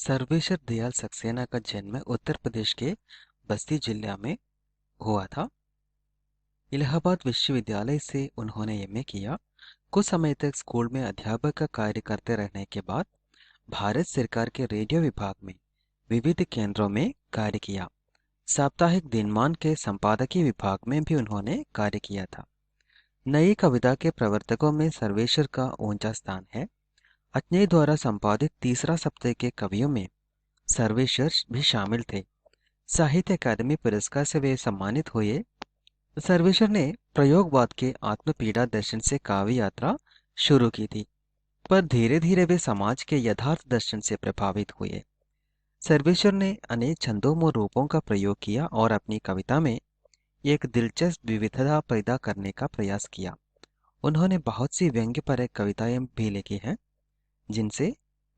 सर्वेश्वर दयाल सक्सेना का जन्म उत्तर प्रदेश के बस्ती जिला में हुआ था। इलाहाबाद विश्वविद्यालय से उन्होंने एमए किया। कुछ समय तक स्कूल में अध्यापक का कार्य करते रहने के बाद भारत सरकार के रेडियो विभाग में विविध केंद्रों में कार्य किया। साप्ताहिक दिनमान के संपादकीय विभाग में भी उन्होंने कार्य किया था। नई कविता के प्रवर्तकों में सर्वेश्वर का ऊंचा स्थान है। अजनई द्वारा संपादित तीसरा सप्ताह के कवियों में सर्वेश्वर भी शामिल थे। साहित्य अकादमी पुरस्कार से वे सम्मानित हुए। सर्वेश्वर ने प्रयोगवाद के आत्मपीड़ा दर्शन से काव्य यात्रा शुरू की थी, पर धीरे धीरे वे समाज के यथार्थ दर्शन से प्रभावित हुए। सर्वेश्वर ने अनेक छंदों रूपों का प्रयोग किया और अपनी कविता में एक दिलचस्प विविधता पैदा करने का प्रयास किया। उन्होंने बहुत सी व्यंग्यपरक कविताएं भी लिखी हैं, जिनसे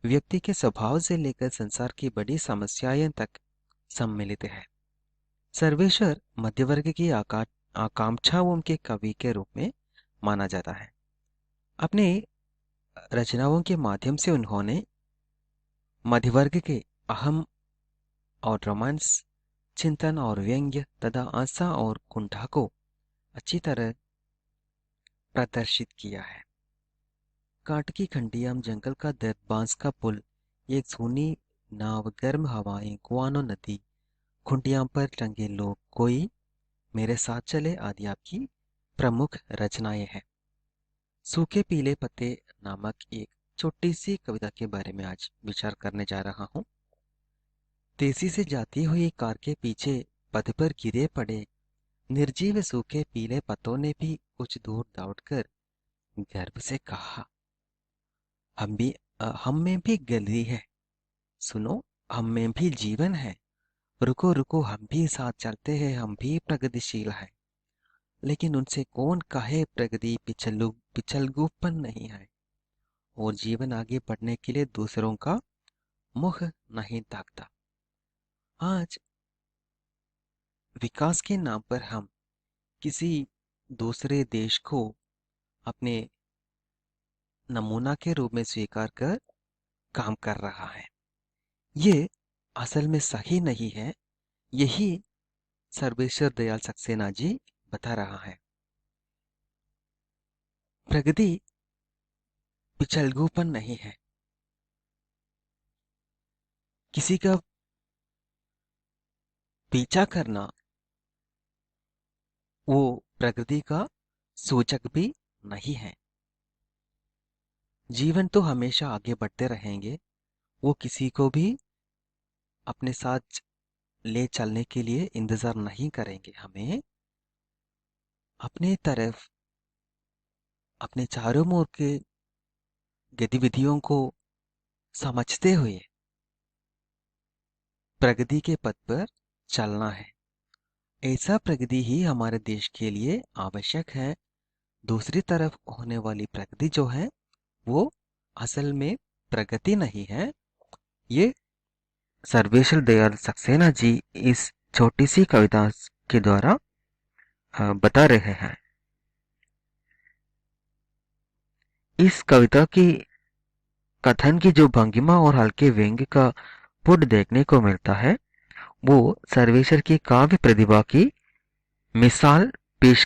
व्यक्ति के स्वभाव से लेकर संसार की बड़ी समस्याएं तक सम्मिलित है। सर्वेश्वर मध्यवर्ग की आकांक्षाओं के कवि के रूप में माना जाता है। अपनी रचनाओं के माध्यम से उन्होंने मध्यवर्ग के अहम और रोमांस, चिंतन और व्यंग्य तथा आशा और कुंठा को अच्छी तरह प्रदर्शित किया है। काट की खंडियाम, जंगल का दर्द, बांस का पुल, एक सूनी नाव, गर्म हवाएं, कुआनो नदी, खुंटियां पर टंगे लोग, कोई मेरे साथ चले आदि आपकी प्रमुख रचनाएं हैं। सूखे पीले पत्ते नामक एक छोटी सी कविता के बारे में आज विचार करने जा रहा हूं। तेजी से जाती हुई कार के पीछे पथ पर गिरे पड़े निर्जीव सूखे पीले पत्तों ने भी कुछ दूर दौड़कर गर्व से कहा, हम में भी गली है, सुनो हम में भी जीवन है, रुको रुको हम भी साथ चलते हैं, हम भी प्रगतिशील है। लेकिन उनसे कौन कहे प्रगति पिछलगूपन नहीं है, और जीवन आगे बढ़ने के लिए दूसरों का मुख नहीं ताकता। आज विकास के नाम पर हम किसी दूसरे देश को अपने नमूना के रूप में स्वीकार कर काम कर रहा है। ये असल में सही नहीं है। यही सर्वेश्वर दयाल सक्सेना जी बता रहा है। प्रगति पिछलगूपन नहीं है। किसी का पीछा करना वो प्रगति का सूचक भी नहीं है। जीवन तो हमेशा आगे बढ़ते रहेंगे। वो किसी को भी अपने साथ ले चलने के लिए इंतजार नहीं करेंगे। हमें अपने तरफ अपने चारों ओर के गतिविधियों को समझते हुए प्रगति के पथ पर चलना है। ऐसा प्रगति ही हमारे देश के लिए आवश्यक है। दूसरी तरफ होने वाली प्रगति जो है वो असल में प्रगति नहीं है। ये सर्वेश्वर दयाल सक्सेना जी इस छोटी सी कविता के द्वारा बता रहे हैं। इस कविता की कथन की जो भंगिमा और हल्के व्यंग्य का पुट देखने को मिलता है, वो सर्वेश्वर की काव्य प्रतिभा की मिसाल पेश